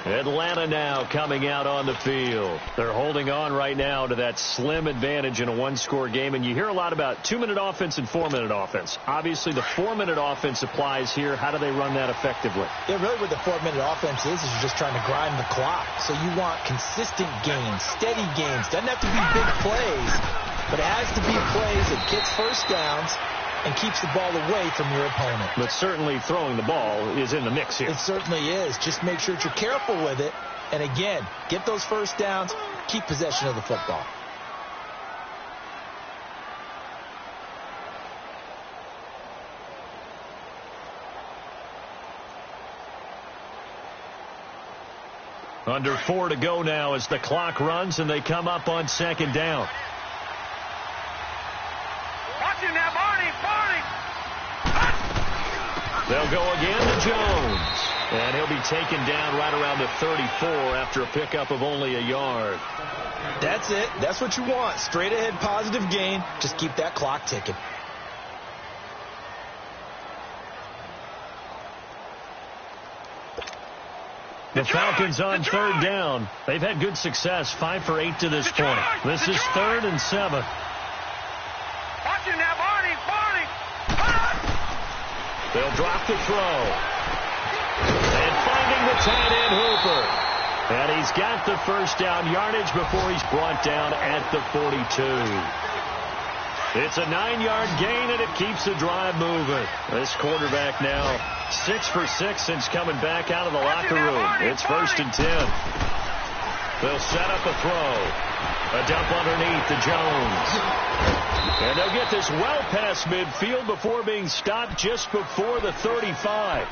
Atlanta now coming out on the field. They're holding on right now to that slim advantage in a one-score game. And you hear a lot about 2-minute offense and 4-minute offense. Obviously, the 4-minute offense applies here. How do they run that effectively? Yeah, really what the 4-minute offense is you're just trying to grind the clock. So you want consistent gains, steady gains. Doesn't have to be big plays, but it has to be plays that gets first downs and keeps the ball away from your opponent. But certainly throwing the ball is in the mix here. It certainly is. Just make sure that you're careful with it. And again, get those first downs, keep possession of the football. Under 4 to go now as the clock runs and they come up on second down. Watching that, Barney. They'll go again to Jones. And he'll be taken down right around the 34 after a pickup of only a yard. That's it. That's what you want. Straight ahead positive gain. Just keep that clock ticking. The Falcons on third down. They've had good success, 5 for 8 to this point. This is 3rd and 7. Watching that, Barney. They'll drop the throw. And finding the tight end Hooper. And he's got the first down yardage before he's brought down at the 42. It's a 9-yard gain, and it keeps the drive moving. This quarterback now 6 for 6 since coming back out of the locker room. It's 1st and 10. They'll set up a throw. A dump underneath to Jones. And they'll get this well past midfield before being stopped just before the 35.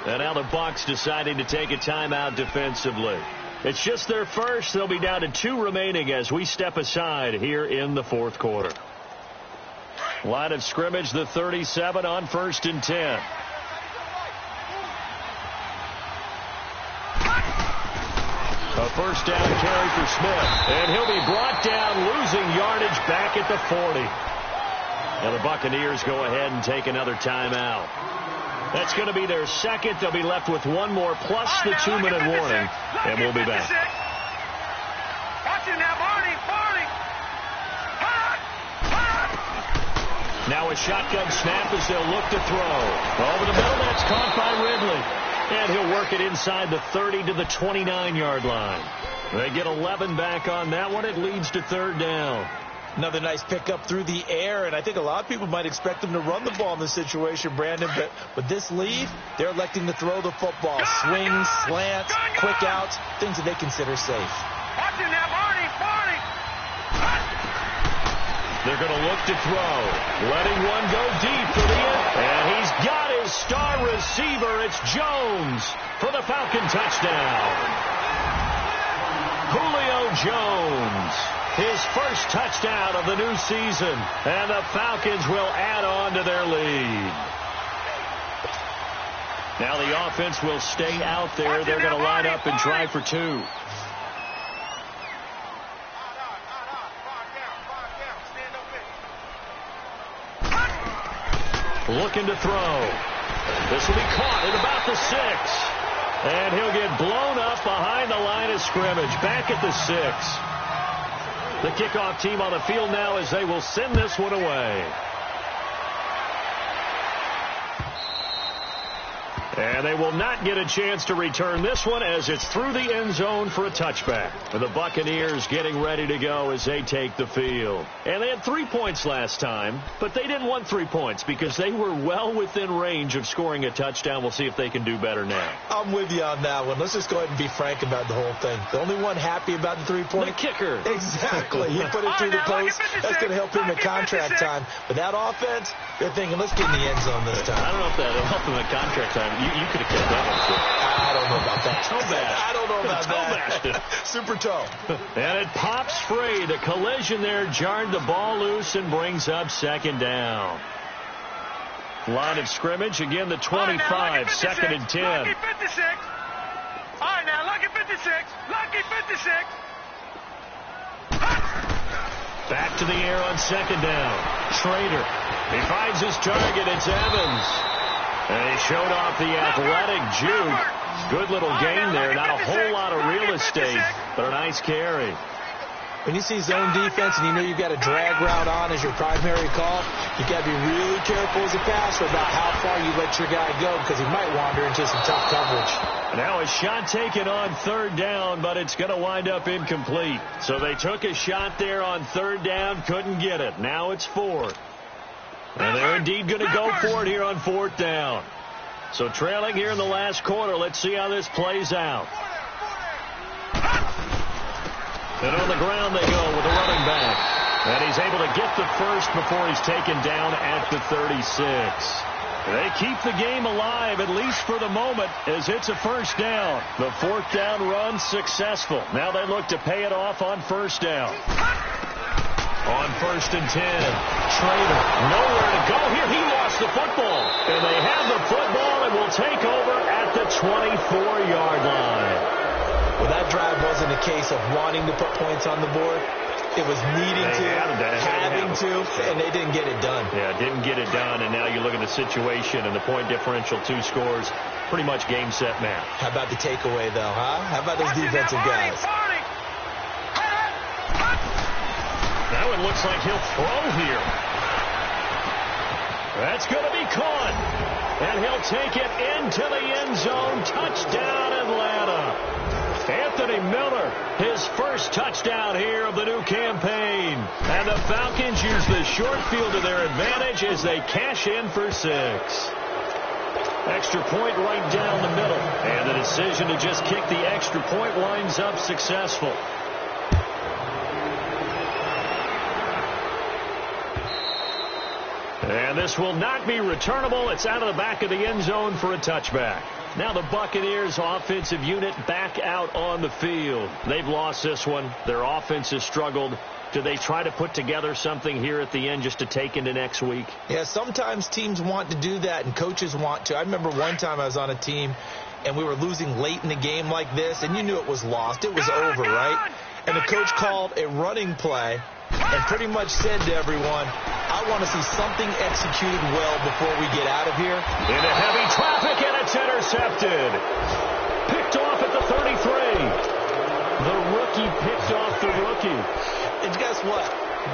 And now the Bucs deciding to take a timeout defensively. It's just their first. They'll be down to 2 remaining as we step aside here in the 4th quarter. Line of scrimmage, the 37 on 1st and 10. A first down carry for Smith. And he'll be brought down, losing yardage back at the 40. And the Buccaneers go ahead and take another timeout. That's going to be their second. They'll be left with 1 more plus the 2-minute warning. And we'll be back. Watching that, Barney. Now a shotgun snap as they'll look to throw. Over the middle, that's caught by Ridley. And he'll work it inside the 30 to the 29-yard line. They get 11 back on that one. It leads to 3rd down. Another nice pickup through the air, and I think a lot of people might expect them to run the ball in this situation, Brandon, but with this lead, they're electing to throw the football. Swings, slants, quick outs, things that they consider safe. Watching that, Barney. They're going to look to throw. Letting one go deep for the end. And he's got his star receiver. It's Jones for the Falcon touchdown. Julio Jones. His first touchdown of the new season. And the Falcons will add on to their lead. Now the offense will stay out there. They're going to line up and try for 2. Looking to throw. This will be caught at about the 6. And he'll get blown up behind the line of scrimmage. Back at the 6. The kickoff team on the field now as they will send this one away. And they will not get a chance to return this one as it's through the end zone for a touchback. And the Buccaneers getting ready to go as they take the field. And they had 3 points last time, but they didn't want 3 points because they were well within range of scoring a touchdown. We'll see if they can do better now. I'm with you on that one. Let's just go ahead and be frank about the whole thing. The only one happy about the 3-point? The kicker. Exactly. He put it through the post. That's going to help him in contract time. But that offense, they're thinking, let's get in the end zone this time. I don't know if that'll help him in contract time. You could have kept that one, too. I don't know about that. Toe bash. I don't know about that. Toe Super toe. And it pops free. The collision there jarred the ball loose and brings up 2nd down. Line of scrimmage, again, the 25, 2nd and 10. Lucky 56. All right, now, lucky 56. Lucky 56. Back to the air on 2nd down. Schrader. He finds his target. It's Evans. And he showed off the athletic juke. Good little gain there. Not a whole lot of real estate, but a nice carry. When you see zone defense and you know you've got a drag route on as your primary call, you've got to be really careful as a passer about how far you let your guy go because he might wander into some tough coverage. Now a shot taken on third down, but it's going to wind up incomplete. So they took a shot there on third down, couldn't get it. Now it's fourth. And they're indeed going to go for it here on fourth down. So trailing here in the last quarter, let's see how this plays out. And on the ground they go with the running back. And he's able to get the first before he's taken down at the 36. They keep the game alive, at least for the moment, as it's a first down. The fourth down run successful. Now they look to pay it off on first down. On 1st and 10, Trader nowhere to go here. He lost the football. And they have the football and will take over at the 24-yard line. Well, that drive wasn't a case of wanting to put points on the board. It was needing to, having to, and they didn't get it done. Yeah, didn't get it done, and now you look at the situation and the point differential, 2 scores, pretty much game, set, match. How about the takeaway, though, huh? How about those defensive guys? Now it looks like he'll throw here. That's going to be caught, and he'll take it into the end zone. Touchdown, Atlanta. Anthony Miller, his first touchdown here of the new campaign. And the Falcons use the short field to their advantage as they cash in for 6. Extra point right down the middle. And the decision to just kick the extra point winds up successful. And this will not be returnable. It's out of the back of the end zone for a touchback. Now the Buccaneers offensive unit back out on the field. They've lost this one. Their offense has struggled. Do they try to put together something here at the end just to take into next week? Yeah, sometimes teams want to do that and coaches want to. I remember one time I was on a team and we were losing late in the game like this, and you knew it was lost. It was over, right? And the coach called a running play and pretty much said to everyone, I want to see something executed well before we get out of here. Into heavy traffic, and it's intercepted. Picked off at the 33. The rookie picked off the rookie. And guess what?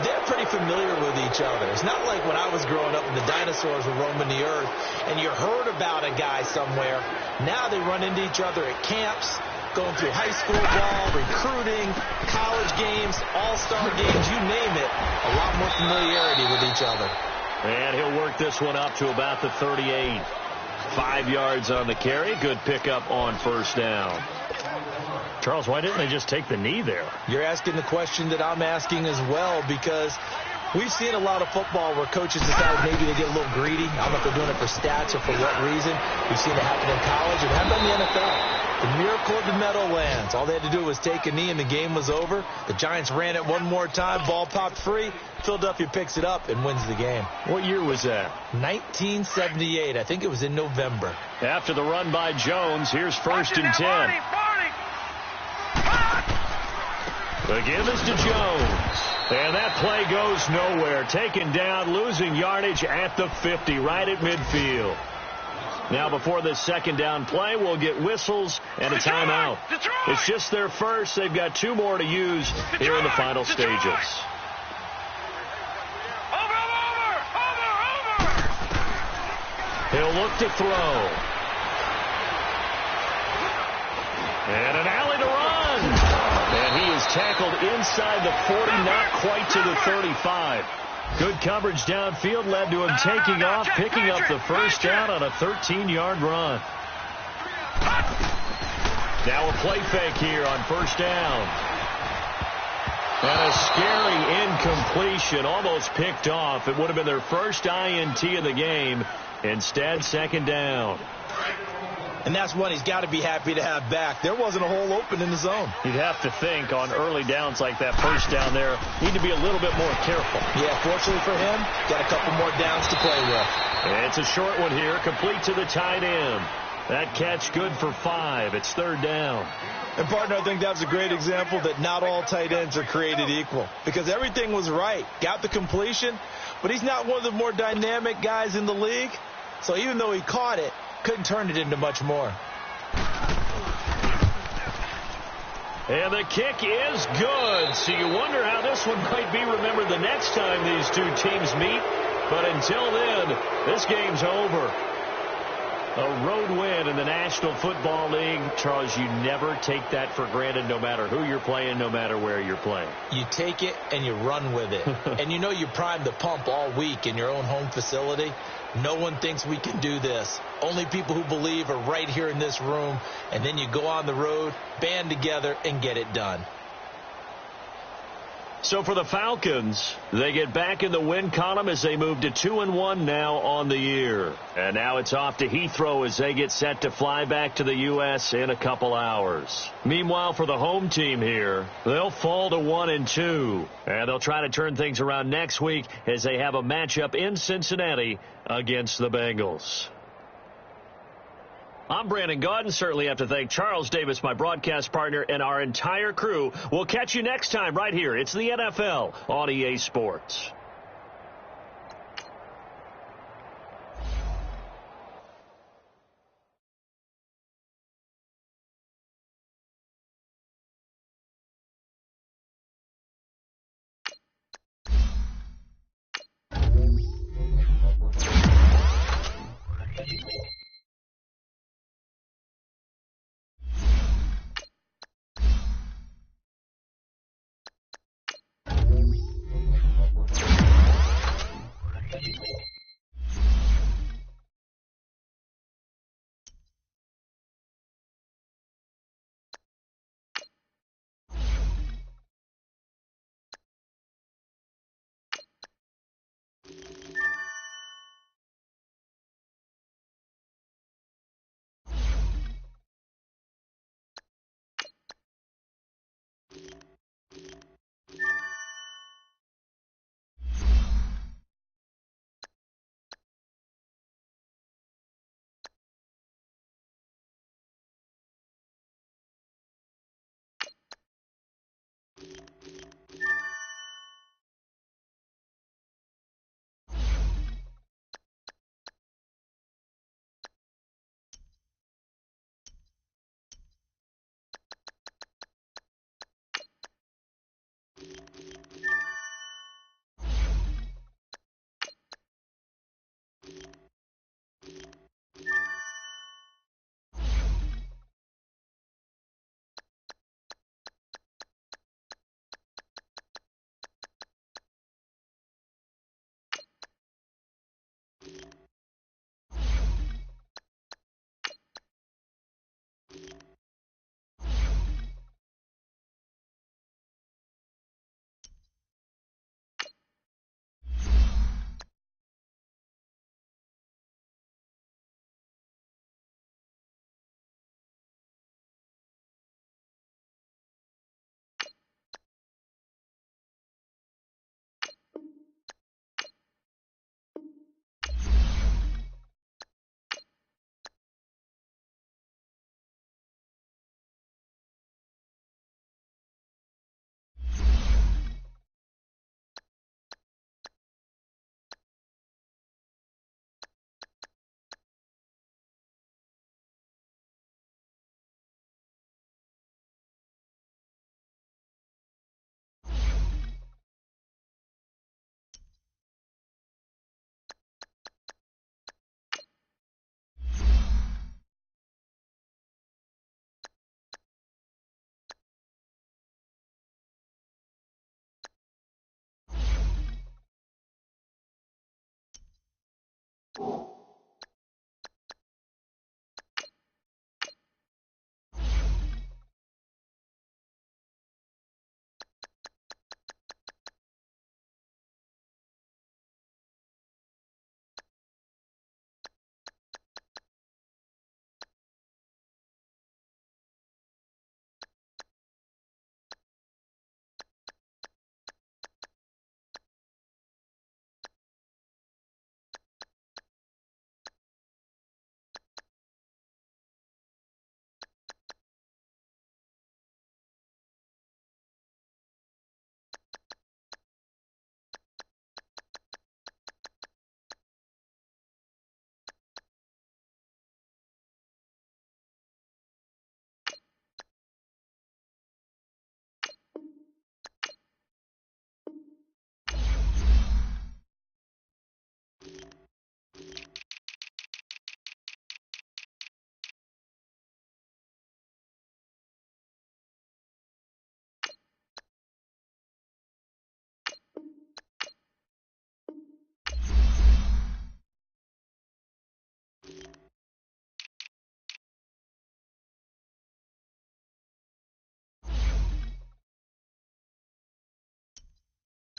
They're pretty familiar with each other. It's not like when I was growing up and the dinosaurs were roaming the earth and you heard about a guy somewhere. Now they run into each other at camps, going through high school ball, recruiting, college games, all-star games, you name it. A lot more familiarity with each other. And he'll work this one up to about the 38. 5 yards on the carry. Good pickup on first down. Charles, why didn't they just take the knee there? You're asking the question that I'm asking as well, because we've seen a lot of football where coaches decide maybe they get a little greedy. I don't know if they're doing it for stats or for what reason. We've seen it happen in college. It happened in the NFL. The miracle of the Meadowlands. All they had to do was take a knee and the game was over. The Giants ran it one more time. Ball popped free. Philadelphia picks it up and wins the game. What year was that? 1978. I think it was in November. After the run by Jones, here's 1st and 10. The give is to Jones. And that play goes nowhere. Taken down, losing yardage at the 50, right at midfield. Now before this second down play, we'll get whistles and a timeout. It's just their first. They've got 2 more to use here in the final stages. He'll look to throw. And an alley to run. And he is tackled inside the 40, not quite to the 35. Good coverage downfield led to him taking off, picking up the first down on a 13-yard run. Now a play fake here on first down. And a scary incompletion, almost picked off. It would have been their first INT of the game. Instead, second down. And that's one he's got to be happy to have back. There wasn't a hole open in the zone. You'd have to think on early downs like that first down there, need to be a little bit more careful. Yeah, fortunately for him, got a couple more downs to play with. And it's a short one here, complete to the tight end. That catch good for 5. It's third down. And, partner, I think that's a great example that not all tight ends are created equal. Because everything was right. Got the completion, but he's not one of the more dynamic guys in the league. So even though he caught it, couldn't turn it into much more. And the kick is good. So you wonder how this one might be remembered the next time these two teams meet. But until then, this game's over. A road win in the National Football League. Charles, you never take that for granted no matter who you're playing, no matter where you're playing. You take it and you run with it. And you know you primed the pump all week in your own home facility. No one thinks we can do this. Only people who believe are right here in this room. And then you go on the road, band together, and get it done. So for the Falcons, they get back in the win column as they move to 2-1 now on the year. And now it's off to Heathrow as they get set to fly back to the U.S. in a couple hours. Meanwhile, for the home team here, they'll fall to 1-2. And they'll try to turn things around next week as they have a matchup in Cincinnati against the Bengals. I'm Brandon Gaudin. Certainly have to thank Charles Davis, my broadcast partner, and our entire crew. We'll catch you next time right here. It's the NFL on EA Sports.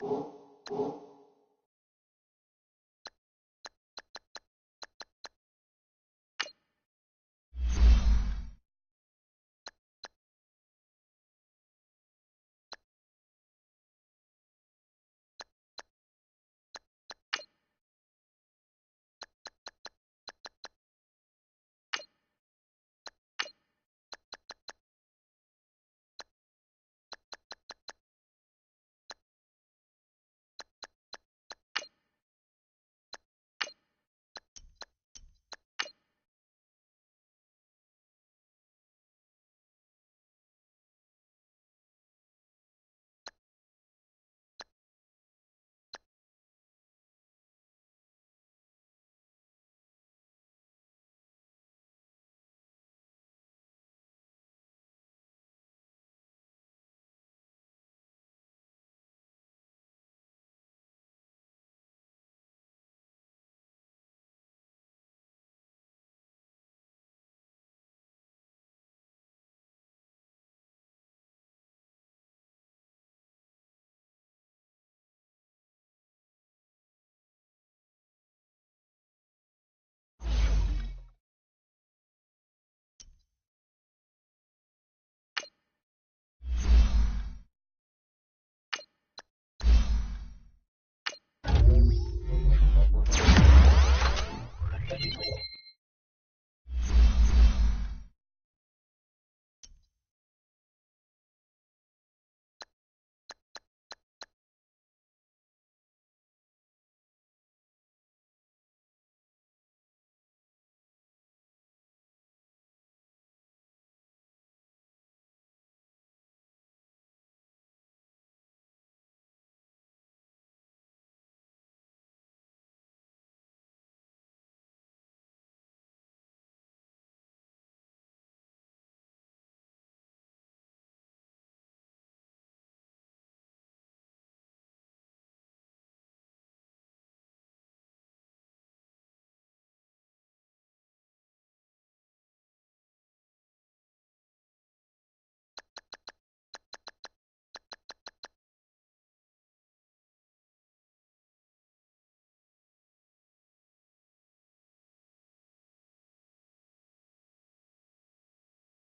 you.